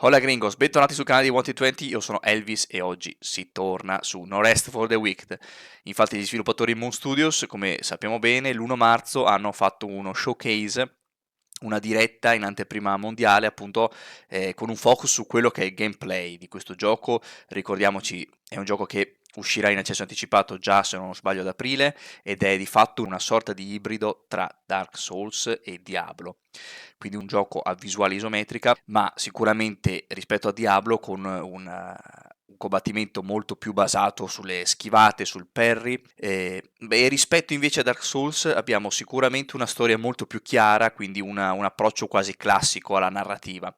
Hola gringos, bentornati sul canale di Wanted20, io sono Elvis e oggi si torna su No Rest for the Wicked. Infatti gli sviluppatori Moon Studios, come sappiamo bene, l'1 marzo hanno fatto uno showcase, una diretta in anteprima mondiale, appunto con un focus su quello che è il gameplay di questo gioco. Ricordiamoci, è un gioco che uscirà in accesso anticipato già, se non sbaglio, ad aprile, ed è di fatto una sorta di ibrido tra Dark Souls e Diablo. Quindi un gioco a visuale isometrica, ma sicuramente rispetto a Diablo con un combattimento molto più basato sulle schivate, sul parry. E rispetto invece a Dark Souls abbiamo sicuramente una storia molto più chiara, quindi un approccio quasi classico alla narrativa.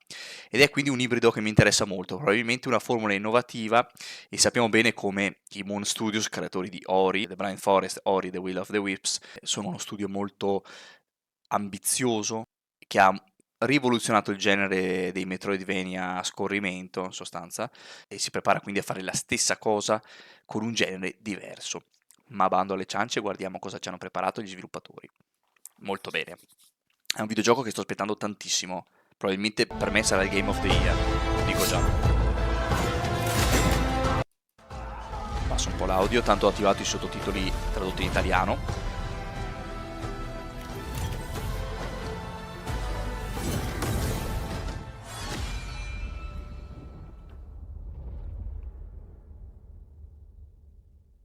Ed è quindi un ibrido che mi interessa molto, probabilmente una formula innovativa, e sappiamo bene come i Moon Studios, creatori di Ori, The Blind Forest, Ori, The Will of the Wisps, sono uno studio molto ambizioso, che ha rivoluzionato il genere dei Metroidvania a scorrimento, in sostanza, e si prepara quindi a fare la stessa cosa con un genere diverso. Ma bando alle ciance, guardiamo cosa ci hanno preparato gli sviluppatori. Molto bene. È un videogioco che sto aspettando tantissimo. Probabilmente per me sarà il Game of the Year, lo dico già. Passo un po' l'audio, tanto ho attivato i sottotitoli tradotti in italiano.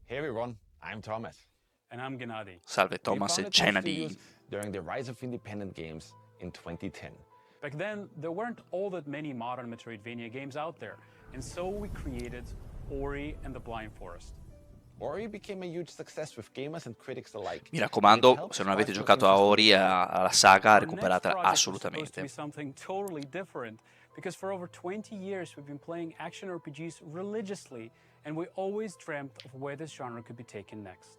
Hey everyone, I'm Thomas. And I'm Gennady. Salve We Thomas e founded Moon Gennady. Studios during the rise of independent games in 2010. Back then, there weren't all that many modern Metroidvania games out there, and so we created Ori and the Blind Forest. Ori became a huge success with gamers and critics alike. Mi raccomando, se non avete giocato a Ori, alla saga, Our next recuperatela project was supposed to assolutamente. be something totally different, because for over 20 years we've been playing action RPGs religiously, and we always dreamt of where this genre could be taken next.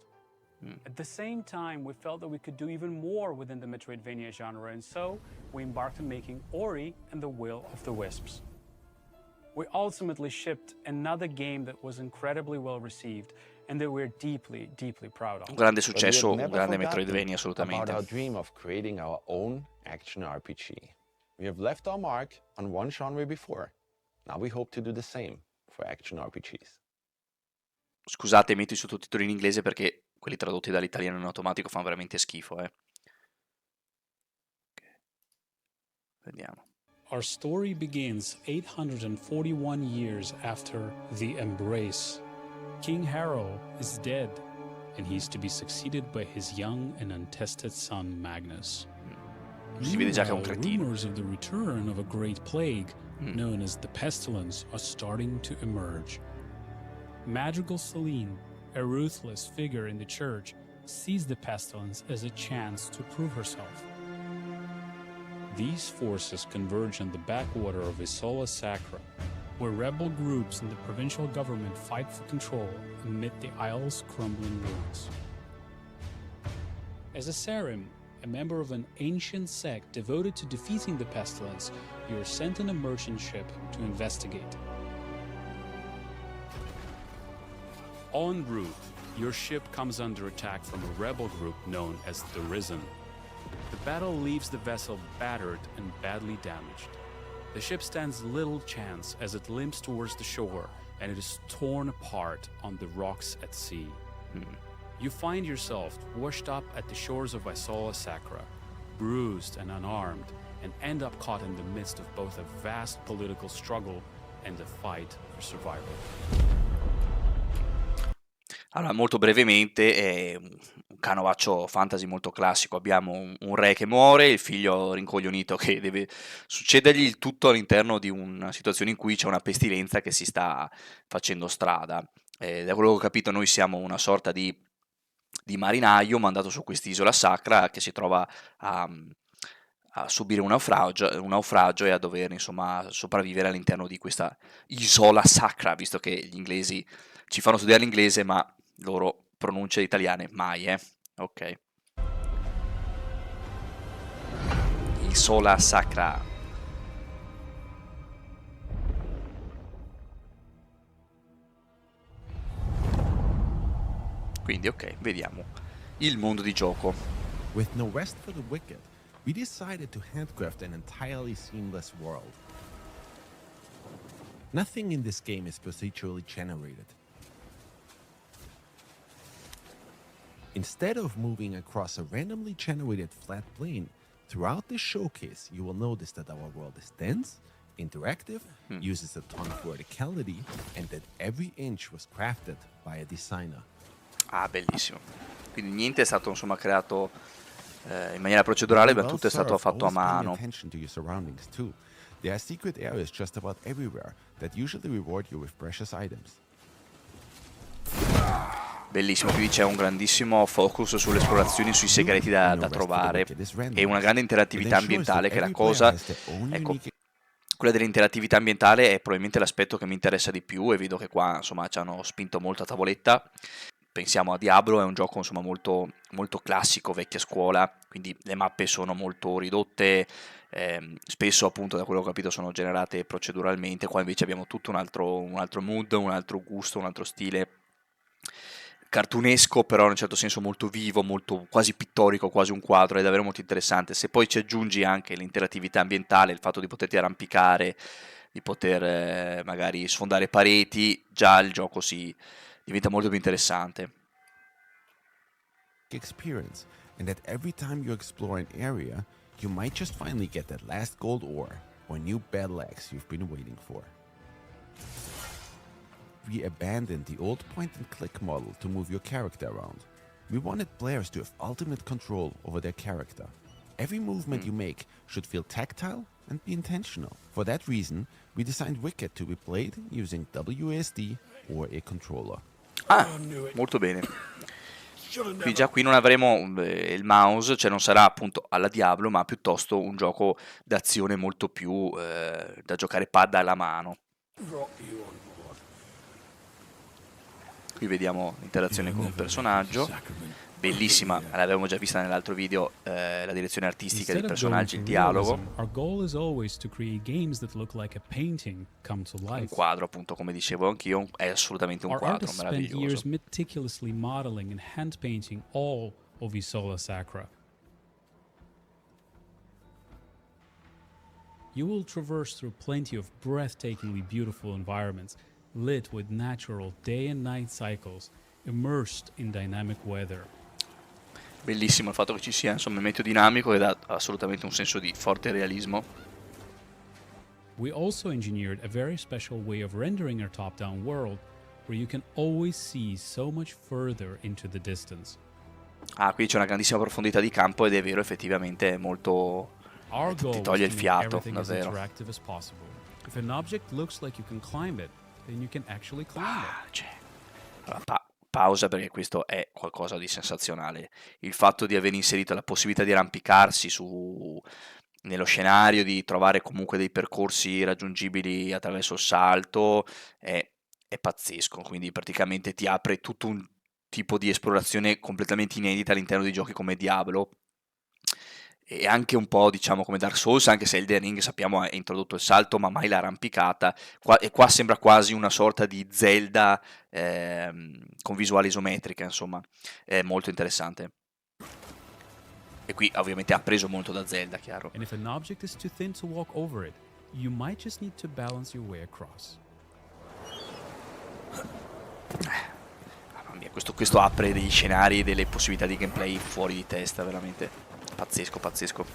At the same time, we felt that we could do even more within the Metroidvania genre, and so we embarked on making Ori and the Will of the Wisps. We ultimately shipped another game that was incredibly well received and that we're deeply, deeply proud of. Un grande But we successo, have un never grande forgotten Metroidvania about assolutamente. our dream of creating our own action RPG. We have left our mark on one genre before. Now we hope to do the same for action RPGs. Scusate, metto i sottotitoli in inglese perché quelli tradotti dall'italiano in automatico fanno veramente schifo, Ok. Vediamo. Our story begins 841 years after the Embrace. King Harrow is dead, and he's to be succeeded by his young and untested son Magnus. Si vede già che è un Meanwhile, cretino. rumors of the return of a great plague, known as the pestilence, are starting to emerge. Magical Celine, a ruthless figure in the church, sees the pestilence as a chance to prove herself. These forces converge on the backwater of Isola Sacra, where rebel groups and the provincial government fight for control amid the isle's crumbling ruins. As a Sarim, a member of an ancient sect devoted to defeating the pestilence, you are sent on a merchant ship to investigate. En route, your ship comes under attack from a rebel group known as the Risen. The battle leaves the vessel battered and badly damaged. The ship stands little chance as it limps towards the shore, and it is torn apart on the rocks at sea. You find yourself washed up at the shores of Isola Sacra, bruised and unarmed, and end up caught in the midst of both a vast political struggle and a fight for survival. Allora, molto brevemente, è un canovaccio fantasy molto classico. Abbiamo un re che muore, il figlio rincoglionito che deve succedergli, il tutto all'interno di una situazione in cui c'è una pestilenza che si sta facendo strada. Da quello che ho capito, noi siamo una sorta di marinaio mandato su quest'isola sacra che si trova a subire un naufragio e a dover, insomma, sopravvivere all'interno di questa isola sacra, visto che gli inglesi ci fanno studiare l'inglese, ma loro pronunce italiane mai, ok. Isola sacra. Quindi, ok, vediamo il mondo di gioco. With no rest for the wicked, we decided to handcraft an entirely seamless world. Nothing in this game is procedurally generated. Instead of moving across a randomly generated flat plane, throughout this showcase, you will notice that our world is dense, interactive, uses a ton of verticality, and that every inch was crafted by a designer. Ah, bellissimo. Quindi niente è stato insomma creato in maniera procedurale, ma tutto è stato fatto a mano. Attention to your surroundings too. There are secret areas just about everywhere that usually reward you with precious items. Bellissimo, quindi c'è un grandissimo focus sulle esplorazioni, sui segreti da trovare e una grande interattività ambientale, che è la cosa, ecco, quella dell'interattività ambientale è probabilmente l'aspetto che mi interessa di più, e vedo che qua insomma ci hanno spinto molto a tavoletta. Pensiamo a Diablo, è un gioco insomma molto, molto classico, vecchia scuola, quindi le mappe sono molto ridotte, spesso appunto da quello che ho capito sono generate proceduralmente. Qua invece abbiamo tutto un altro mood, un altro gusto, un altro stile cartunesco, però in un certo senso molto vivo, molto quasi pittorico, quasi un quadro, è davvero molto interessante. Se poi ci aggiungi anche l'interattività ambientale, il fatto di poterti arrampicare, di poter magari sfondare pareti, già il gioco si diventa molto più interessante. Experience, and that every time you explore an area, you might just finally get that last gold ore or new battle axe you've been waiting for. We abandoned the old point-and-click model to move your character around. We wanted players to have ultimate control over their character. Every movement you make should feel tactile and be intentional. For that reason, we designed Wicked to be played using WASD or a controller. Ah, molto bene. Qui già qui non avremo il mouse, cioè non sarà appunto alla Diablo, ma piuttosto un gioco d'azione molto più da giocare pad alla mano. Qui vediamo l'interazione con un personaggio, bellissima, l'avevamo già vista nell'altro video, la direzione artistica dei personaggi, il dialogo. Our goal is always to create games that look like a painting come to Un life. quadro, appunto, come dicevo anch'io, è assolutamente un Our quadro artists spent years meraviglioso. meticulously modeling and hand painting all of Isola Sacra. You will traverse through plenty of breathtakingly beautiful environments, lit with natural day and night cycles, immersed in dynamic weather. Bellissimo il fatto che ci sia insomma il meteo dinamico, che dà assolutamente un senso di forte realismo. We also engineered a very special way of rendering our top-down world, where you can always see so much further into the distance. Ah, qui c'è una grandissima profondità di campo, ed è vero, effettivamente è molto... Our ti goal toglie is il to make fiato, everything as davvero. interactive as possible. If an object looks like you can climb it, then you can actually climb it. Cioè, allora, pausa, perché questo è qualcosa di sensazionale. Il fatto di aver inserito la possibilità di arrampicarsi nello scenario, di trovare comunque dei percorsi raggiungibili attraverso il salto, è pazzesco. Quindi praticamente ti apre tutto un tipo di esplorazione completamente inedita all'interno di giochi come Diablo, e anche un po', diciamo, come Dark Souls, anche se Elden Ring sappiamo ha introdotto il salto ma mai l'arrampicata. E qua sembra quasi una sorta di Zelda con visuale isometrica, insomma, è molto interessante. E qui ovviamente ha preso molto da Zelda, chiaro. And if an object is too thin to walk over it, you might just need to balance your way across. Mamma mia, questo apre degli scenari e delle possibilità di gameplay fuori di testa, veramente pazzesco, pazzesco.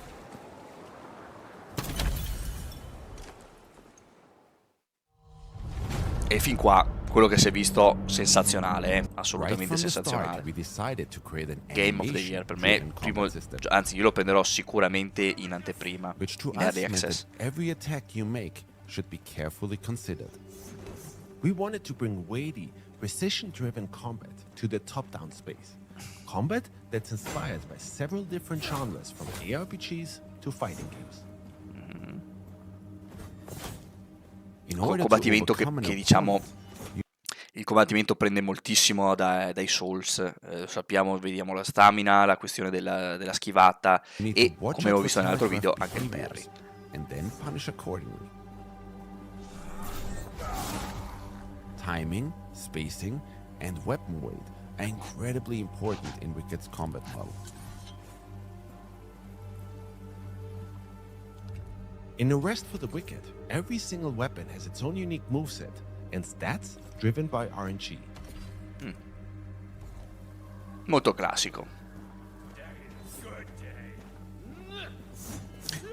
E fin qua quello che si è visto sensazionale, assolutamente sensazionale. Game of the Year per me, anzi io lo prenderò sicuramente in anteprima, in early access. Every attack you make should be carefully considered. We wanted to bring weighty, precision-driven combat to the top-down space. Combat that's inspired by several different genres, from ARPGs to fighting games. Combattimento che diciamo, il combattimento prende moltissimo dai Souls, sappiamo, vediamo la stamina, la questione della schivata e, come avevo visto nell'altro video, anche il parry. And then punish accordingly. Timing, spacing, and weapon weight are incredibly important in Wicked's combat model. In No Rest for the Wicked, every single weapon has its own unique moveset and stats driven by RNG. Molto classico.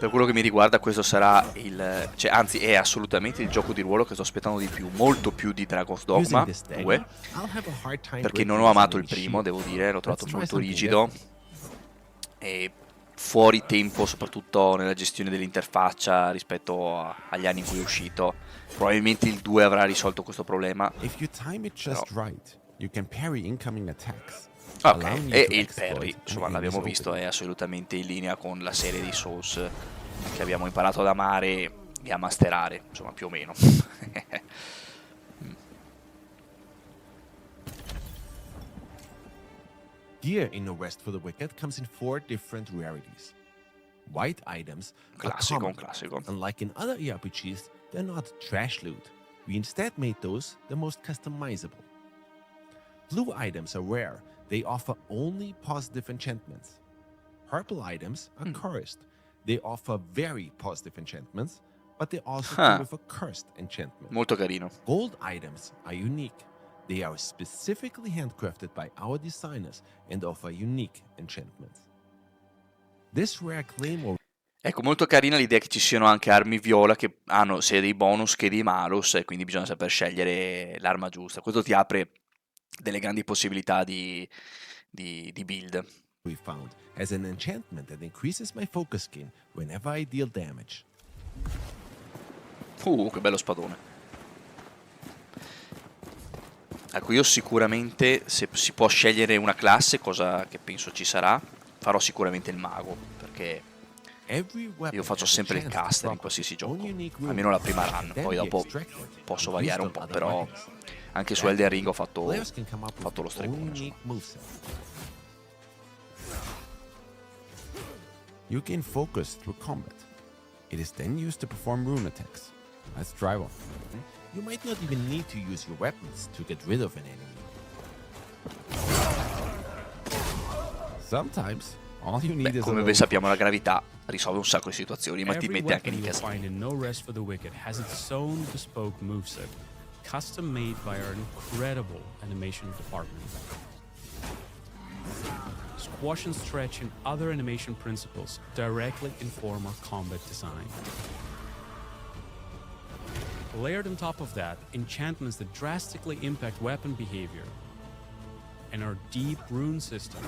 Per quello che mi riguarda questo sarà cioè anzi è assolutamente il gioco di ruolo che sto aspettando di più, molto più di Dragon's Dogma 2, perché non ho amato il primo, devo dire, l'ho trovato molto rigido e fuori tempo, soprattutto nella gestione dell'interfaccia rispetto agli anni in cui è uscito. Probabilmente il 2 avrà risolto questo problema. If you time it just right, you can parry incoming attacks. Ok, e il parry, insomma l'abbiamo visto, è assolutamente in linea con la serie di Souls che abbiamo imparato ad amare e a masterare, insomma più o meno. Gear in No Rest for the Wicked comes in 4 different rarities. White items are Classico, common. classico. Unlike in other ERPGs, they're not trash loot. We instead made those the most customizable. Blue items are rare. They offer only positive enchantments. Purple items are cursed. They offer very positive enchantments, but they also come with a cursed enchantment. Molto carino. Gold items are unique. They are specifically handcrafted by our designers and offer unique enchantments. This rare claymore. Ecco, molto carina l'idea che ci siano anche armi viola che hanno sia dei bonus che dei malus e quindi bisogna saper scegliere l'arma giusta. Questo ti apre delle grandi possibilità di build. We found has an enchantment that increases my focus skin whenever I deal damage. Che bello spadone. Ecco, io sicuramente, se si può scegliere una classe, cosa che penso ci sarà, farò sicuramente il mago, perché io faccio sempre il caster in qualsiasi gioco, almeno la prima run, poi dopo posso variare un po', però anche su Elden Ring ho fatto lo stregone. You gain focus through combat. It is then used to perform rune attacks. Let's try one. You might not even need to use your weapons to get rid of an enemy. Sometimes all you need is come ben sappiamo, la gravità risolve un sacco di situazioni, ma ti Every mette anche weapon nei you'll casini. find in No Rest for the Wicked has its own bespoke moveset, custom made by our incredible animation department. Squash and stretch and other animation principles directly inform our combat design. Layered on top of that, enchantments that drastically impact weapon behavior, and our deep rune system.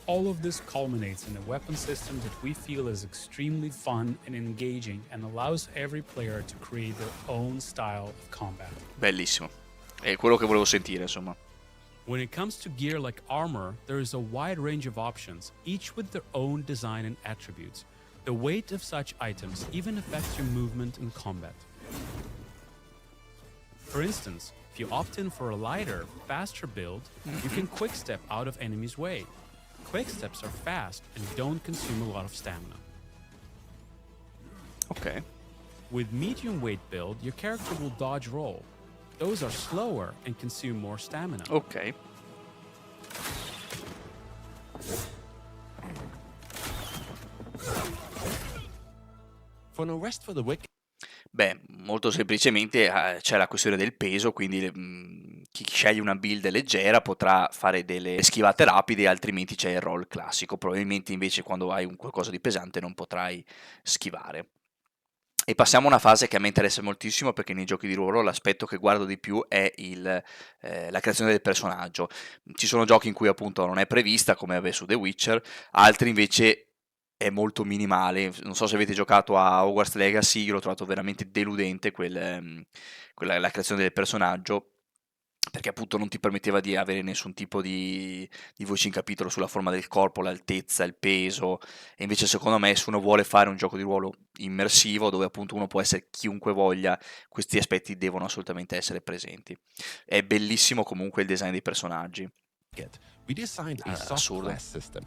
All of this culminates in a weapon system that we feel is extremely fun and engaging and allows every player to create their own style of combat. Bellissimo. È quello che volevo sentire, insomma. When it comes to gear like armor, there is a wide range of options, each with their own design and attributes. The weight of such items even affects your movement in combat. For instance, if you opt in for a lighter, faster build, you can quick step out of enemies' way. Quick steps are fast and don't consume a lot of stamina. Ok. With medium weight build, your character will dodge roll. Those are slower and consume more stamina. Ok. For No Rest for the Wicked. Beh, molto semplicemente c'è la questione del peso, quindi chi sceglie una build leggera potrà fare delle schivate rapide, altrimenti c'è il roll classico. Probabilmente invece quando hai un qualcosa di pesante non potrai schivare. E passiamo a una fase che a me interessa moltissimo, perché nei giochi di ruolo l'aspetto che guardo di più è la creazione del personaggio. Ci sono giochi in cui appunto non è prevista, come su The Witcher, altri invece è molto minimale. Non so se avete giocato a Hogwarts Legacy, io l'ho trovato veramente deludente la creazione del personaggio, perché appunto non ti permetteva di avere nessun tipo di voce in capitolo sulla forma del corpo, l'altezza, il peso, e invece secondo me se uno vuole fare un gioco di ruolo immersivo, dove appunto uno può essere chiunque voglia, questi aspetti devono assolutamente essere presenti. È bellissimo comunque il design dei personaggi. We designed a soft assurdo. class system.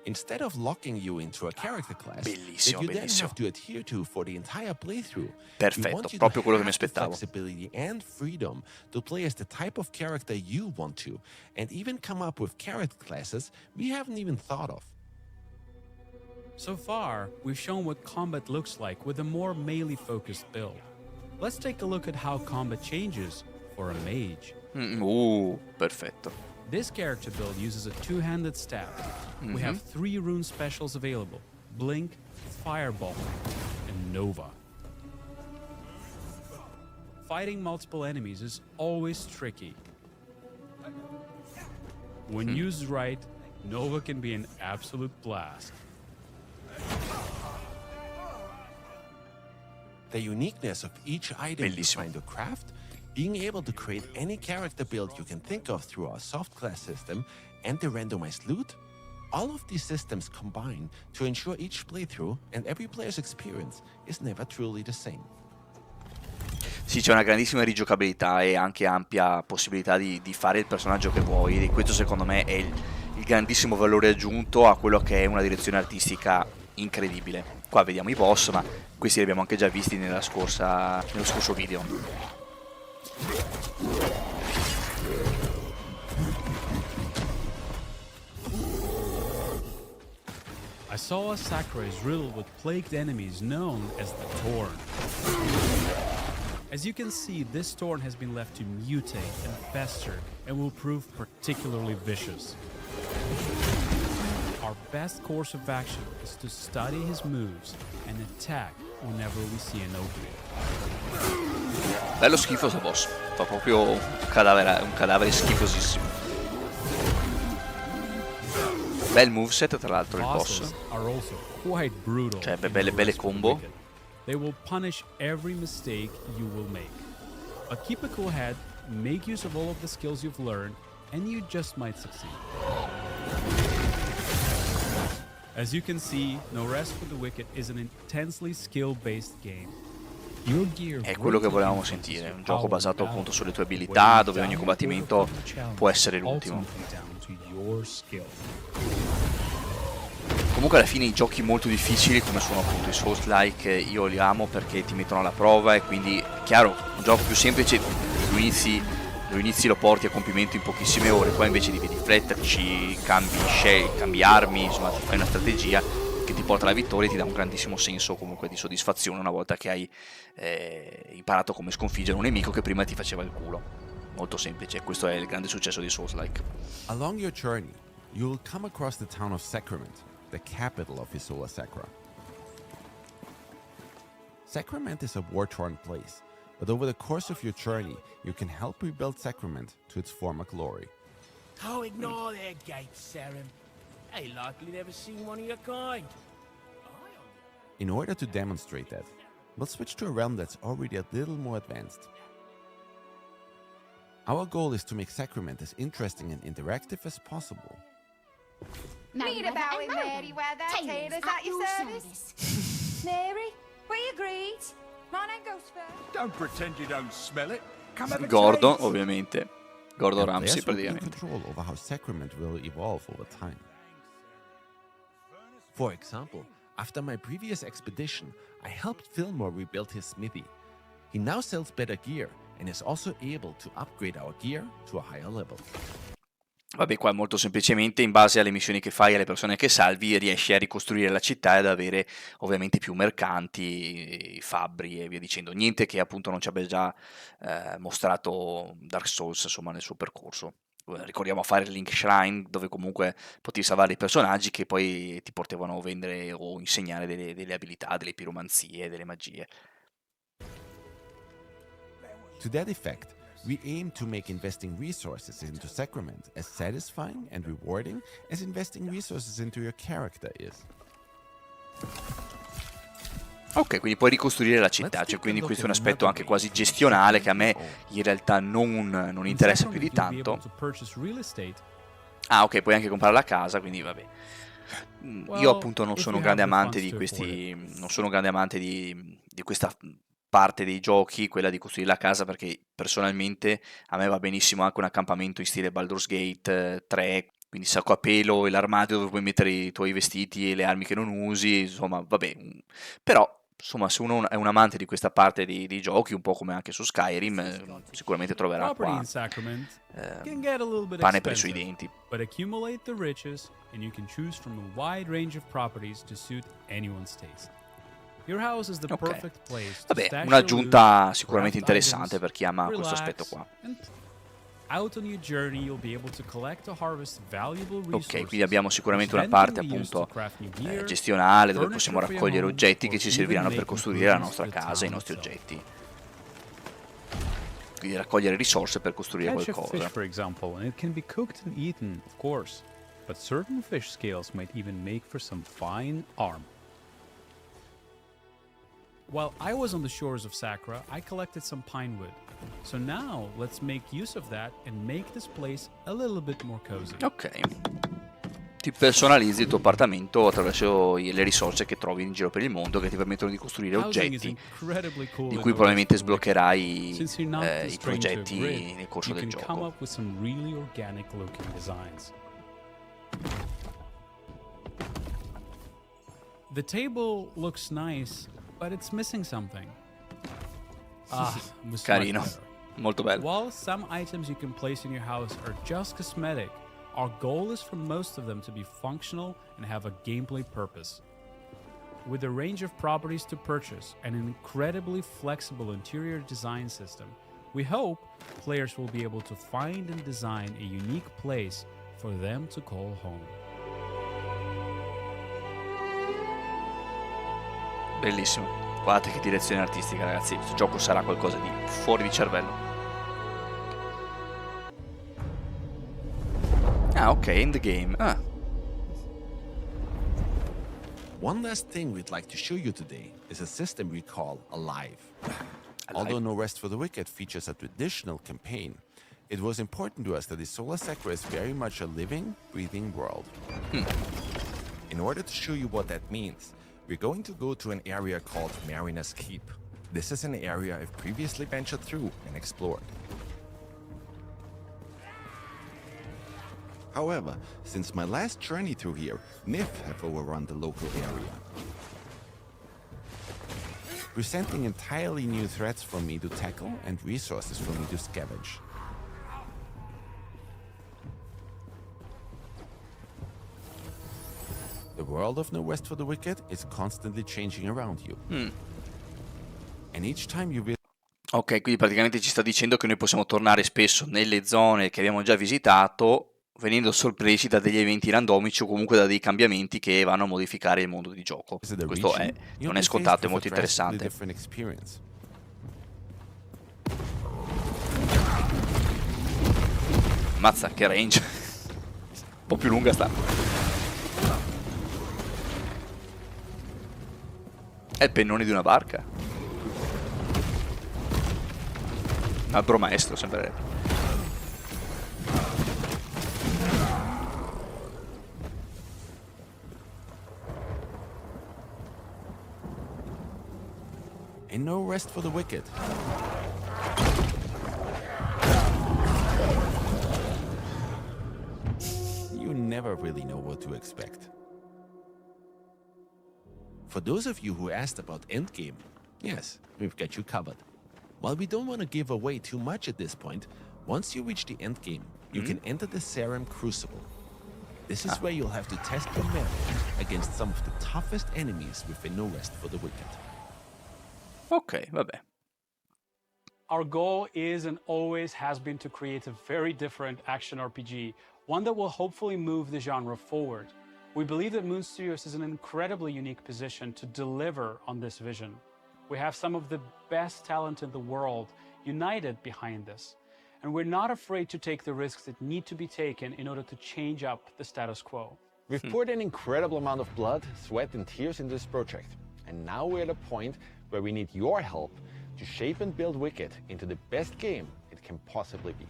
Instead of locking you into a character class Bellissimo, that you then bellissimo. have to adhere to for the entire playthrough, we Perfetto, want you proprio to quello che mi have the aspettavo. flexibility and freedom to play as the type of character you want to, and even come up with character classes we haven't even thought of. So far, we've shown what combat looks like with a more melee-focused build. Let's take a look at how combat changes for a mage. Perfetto. This character build uses a two-handed staff. We have 3 rune specials available: Blink, Fireball, and Nova. Fighting multiple enemies is always tricky. When used right, Nova can be an absolute blast. The uniqueness of each item you Bellissimo. find or craft, being able to create any character build you can think of through our soft class system, and the randomized loot, all of these systems combine to ensure each playthrough and every player's experience is never truly the same. Sì, c'è una grandissima rigiocabilità e anche ampia possibilità di fare il personaggio che vuoi, e questo secondo me è il grandissimo valore aggiunto a quello che è una direzione artistica incredibile. Qua vediamo i boss, ma questi li abbiamo anche già visti nello scorso video. I saw a Sakura is riddled with plagued enemies known as the Torn. As you can see, this Torn has been left to mutate and fester and will prove particularly vicious. Our best course of action is to study his moves and attack whenever we see an opening. Bello schifoso boss, fa proprio un cadavere schifosissimo. Bel moveset tra l'altro il boss. Bosses are also quite brutal. Cioè, in belle the rest of the combo. wicked. They will punish every mistake you will make. But keep a cool head, make use of all of the skills you've learned, and you just might succeed. As you can see, No Rest for the Wicked is an intensely skill-based game. Your gear È quello che volevamo sentire, un gioco basato appunto sulle tue abilità, dove ogni combattimento può essere l'ultimo. Comunque alla fine i giochi molto difficili, come sono appunto i Souls-like, io li amo perché ti mettono alla prova, e quindi, chiaro, un gioco più semplice lo inizi, lo porti a compimento in pochissime ore, qua invece devi rifletterci, cambi armi, insomma ti fai una strategia che ti porta alla vittoria e ti dà un grandissimo senso comunque di soddisfazione una volta che hai imparato come sconfiggere un nemico che prima ti faceva il culo. Molto semplice, questo è il grande successo di Souls-like. Along your journey, you will come across the town of Sacrament, the capital of Isola Sacra. Sacrament is a war-torn place, but over the course of your journey, you can help rebuild Sacrament to its former glory. Oh, ignore their gates, Saren. They likely never seen one of your kind. In order to demonstrate that, we'll switch to a realm that's already a little more advanced. Our goal is to make Sacrament as interesting and interactive as possible. Read about it, Mary, where their tailors at your service. Mary, we agreed. My name goes first. Don't pretend you don't smell it. Come have a Gordon, taste. ovviamente. Gordon And Ramsay players will be in praticamente. control over how Sacrament will evolve over time. For example, after my previous expedition, I helped Fillmore rebuild his smithy. He now sells better gear and is also able to upgrade our gear to a higher level. Vabbè, qua molto semplicemente, in base alle missioni che fai e alle persone che salvi, riesci a ricostruire la città ed avere ovviamente più mercanti, fabbri e via dicendo. Niente che appunto non ci abbia già mostrato Dark Souls, insomma, nel suo percorso. Ricordiamo a fare il Link Shrine, dove comunque potevi salvare i personaggi che poi ti potevano vendere o insegnare delle abilità, delle piromanzie, delle magie. To that effect, we aim to make investing resources into Sacrament as satisfying and rewarding as investing resources into your character is. Ok, quindi puoi ricostruire la città, cioè quindi questo è un aspetto anche quasi gestionale che a me in realtà non interessa più di tanto. Ah, ok, puoi anche comprare la casa, quindi vabbè. Io appunto non sono un grande amante di questi, non sono un grande amante di questa parte dei giochi, quella di costruire la casa, perché personalmente a me va benissimo anche un accampamento in stile Baldur's Gate 3, quindi sacco a pelo e l'armadio dove puoi mettere i tuoi vestiti e le armi che non usi, insomma, vabbè. Però insomma, se uno è un amante di questa parte di giochi, un po' come anche su Skyrim, sicuramente troverà Property qua in Sacrament can get a little bit pane per i suoi expensive, denti. but accumulate the riches and you can choose from a wide range of properties to suit anyone's taste. Your house is the Ok. perfect place to Vabbè, stash un'aggiunta your sicuramente loot, interessante craft per chi ama items, questo aspetto relax, qua. and out on your journey you'll be able to collect or harvest valuable resources. Ok, quindi abbiamo sicuramente which una then parte can be used to appunto craft new gear, gestionale, dove furniture possiamo for your raccogliere home, oggetti or che ci even serviranno per make costruire la improvements nostra to the casa, i town nostri itself. oggetti. Quindi raccogliere risorse per costruire Catch a fish, qualcosa. for example, and it can be cooked and eaten, of course. But certain fish scales might even make for some fine armor. While I was on the shores of Sakura, I collected some pine wood. So now let's make use of that and make this place a little bit more cozy. Ok. Ti personalizzi il tuo appartamento attraverso le risorse che trovi in giro per il mondo, che ti permettono di costruire Housing is oggetti incredibly cool di in cui the probabilmente West of the Wicked. sbloccherai Since you're not i constrained to a progetti grid, nel corso you del can come gioco. up with some really organic looking designs. The table looks nice, but it's missing something. Was Carino, much better. molto bello. While some items you can place in your house are just cosmetic, our goal is for most of them to be functional and have a gameplay purpose. With a range of properties to purchase and an incredibly flexible interior design system, we hope players will be able to find and design a unique place for them to call home. Bellissimo. Guardate che direzione artistica, ragazzi. Questo gioco sarà qualcosa di fuori di cervello. Ah, ok, endgame. Ah. One last thing we'd like to show you today is a system we call Alive. Although No Rest for the Wicked features a traditional campaign, it was important to us that the Solar Sakura is very much a living, breathing world. In order to show you what that means, we're going to go to an area called Mariner's Keep. This is an area I've previously ventured through and explored. However, since my last journey through here, Nif have overrun the local area, presenting entirely new threats for me to tackle and resources for me to scavenge. The world of No Rest for the Wicked is constantly changing around you. And each time you visit Ok, quindi praticamente ci sta dicendo che noi possiamo tornare spesso nelle zone che abbiamo già visitato, venendo sorpresi da degli eventi randomici o comunque da dei cambiamenti che vanno a modificare il mondo di gioco. a Questo region, non you'll è be scontato, è faced with molto a drastically interessante. different experience. Mazza, che range. Un po' più lunga sta. È il pennone di una barca. Un albero maestro, sembrerebbe. And no rest for the wicked. You never really know what to expect. For those of you who asked about Endgame, yes, we've got you covered. While we don't want to give away too much at this point, once you reach the endgame, you can enter the Serum Crucible. This is where you'll have to test your metal against some of the toughest enemies within No Rest for the Wicked. Ok, vabbè. Our goal is and always has been to create a very different action RPG, one that will hopefully move the genre forward. We believe that Moon Studios is in an incredibly unique position to deliver on this vision. We have some of the best talent in the world united behind this, and we're not afraid to take the risks that need to be taken in order to change up the status quo. We've poured an incredible amount of blood, sweat, and tears into this project, and now we're at a point where we need your help to shape and build Wicked into the best game it can possibly be.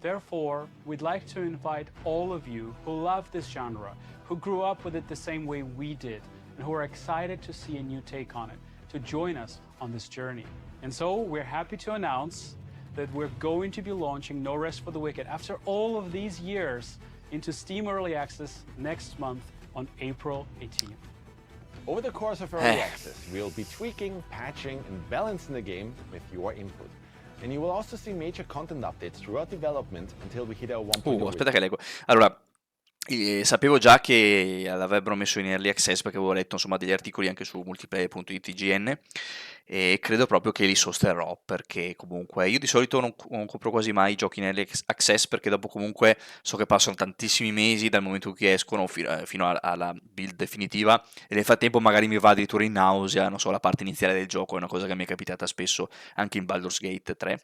Therefore, we'd like to invite all of you who love this genre, who grew up with it the same way we did, and who are excited to see a new take on it, to join us on this journey. And so we're happy to announce that we're going to be launching No Rest for the Wicked after all of these years into Steam Early Access next month on April 18th. Over the course of early access, we'll be tweaking, patching, and balancing the game with your input. And you will also see major content updates throughout development until we hit our 1.0. Aspetta che leggo. Allora, sapevo già che l'avrebbero messo in early access perché avevo letto insomma degli articoli anche su multiplayer.it e credo proprio che li sosterrò, perché comunque io di solito non compro quasi mai i giochi in early access, perché dopo comunque so che passano tantissimi mesi dal momento in cui escono fino alla build definitiva, e nel frattempo magari mi va addirittura in nausea, non so, la parte iniziale del gioco. È una cosa che mi è capitata spesso anche in Baldur's Gate 3.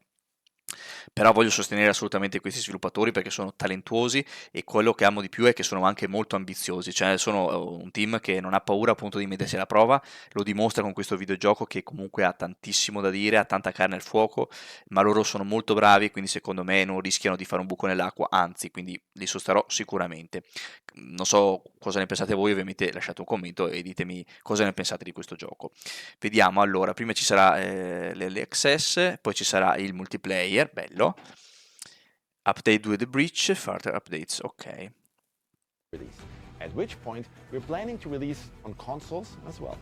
Però voglio sostenere assolutamente questi sviluppatori perché sono talentuosi, e quello che amo di più è che sono anche molto ambiziosi, cioè sono un team che non ha paura appunto di mettersi alla prova. Lo dimostra con questo videogioco, che comunque ha tantissimo da dire, ha tanta carne al fuoco, ma loro sono molto bravi, quindi secondo me non rischiano di fare un buco nell'acqua, anzi, quindi li sosterrò sicuramente. Non so cosa ne pensate voi, ovviamente lasciate un commento e ditemi cosa ne pensate di questo gioco. Vediamo, allora, prima ci sarà l'early access, poi ci sarà il multiplayer, bello. Update with the breach, further updates, ok. At which point we're planning to release on consoles as well.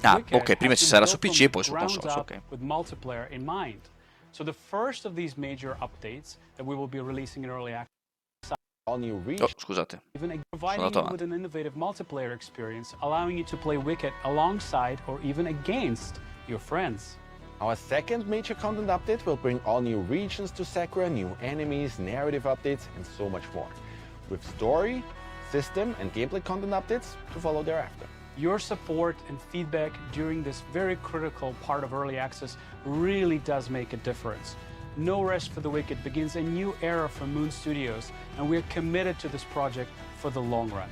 Ah, Wicked ok, prima has ci been sarà built su from PC e poi the su ground consoles, up ok. with multiplayer in mind. So the first of these major updates that we will be releasing in early access, All new Oh, regions. scusate. even providing andato you with an innovative multiplayer experience, allowing you to play Wicked alongside or even against your friends. Our second major content update will bring all new regions to Sakura, new enemies, narrative updates, and so much more. With story, system, and gameplay content updates to follow thereafter. Your support and feedback during this very critical part of early access really does make a difference. No Rest for the Wicked begins a new era for Moon Studios, and we're committed to this project for the long run.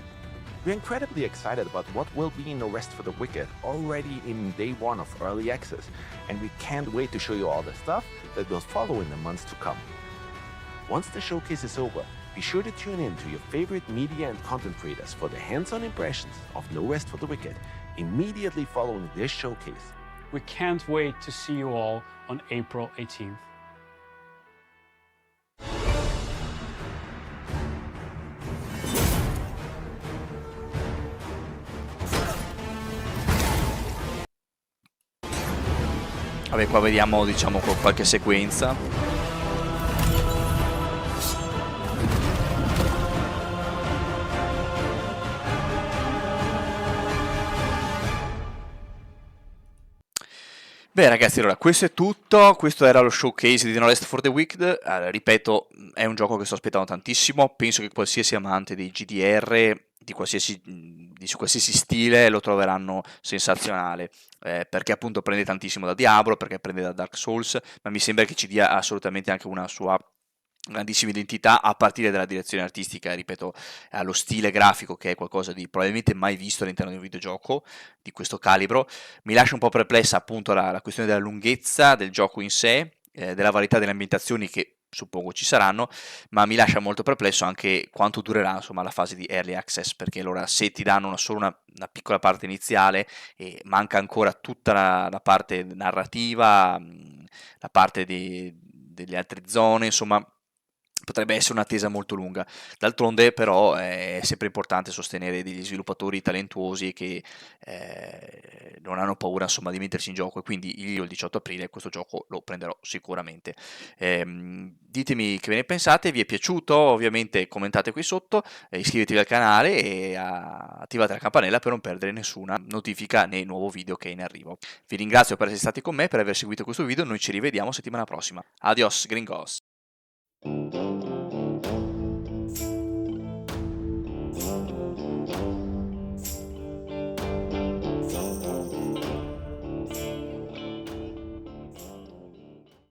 We're incredibly excited about what will be in No Rest for the Wicked already in day one of early access, and we can't wait to show you all the stuff that will follow in the months to come. Once the showcase is over, be sure to tune in to your favorite media and content creators for the hands-on impressions of No Rest for the Wicked immediately following this showcase. We can't wait to see you all on April 18th. Vabbè, qua vediamo, diciamo, qualche sequenza. Beh ragazzi, allora questo è tutto, questo era lo showcase di No Rest for the Wicked. Ripeto, è un gioco che sto aspettando tantissimo, penso che qualsiasi amante dei GDR, di qualsiasi stile, lo troveranno sensazionale, perché appunto prende tantissimo da Diablo, perché prende da Dark Souls, ma mi sembra che ci dia assolutamente anche una sua grandissima identità, a partire dalla direzione artistica, ripeto, allo stile grafico, che è qualcosa di probabilmente mai visto all'interno di un videogioco di questo calibro. Mi lascia un po' perplessa appunto la questione della lunghezza del gioco in sé, della varietà delle ambientazioni che suppongo ci saranno, ma mi lascia molto perplesso anche quanto durerà insomma la fase di early access, perché allora se ti danno solo una piccola parte iniziale e manca ancora tutta la parte narrativa, la parte delle altre zone, insomma potrebbe essere un'attesa molto lunga. D'altronde però è sempre importante sostenere degli sviluppatori talentuosi che non hanno paura insomma di mettersi in gioco, e quindi io il 18 aprile questo gioco lo prenderò sicuramente. Ditemi che ve ne pensate, vi è piaciuto? Ovviamente commentate qui sotto, iscrivetevi al canale e attivate la campanella per non perdere nessuna notifica né nuovo video che è in arrivo. Vi ringrazio per essere stati con me, per aver seguito questo video, noi ci rivediamo settimana prossima. Adios gringos!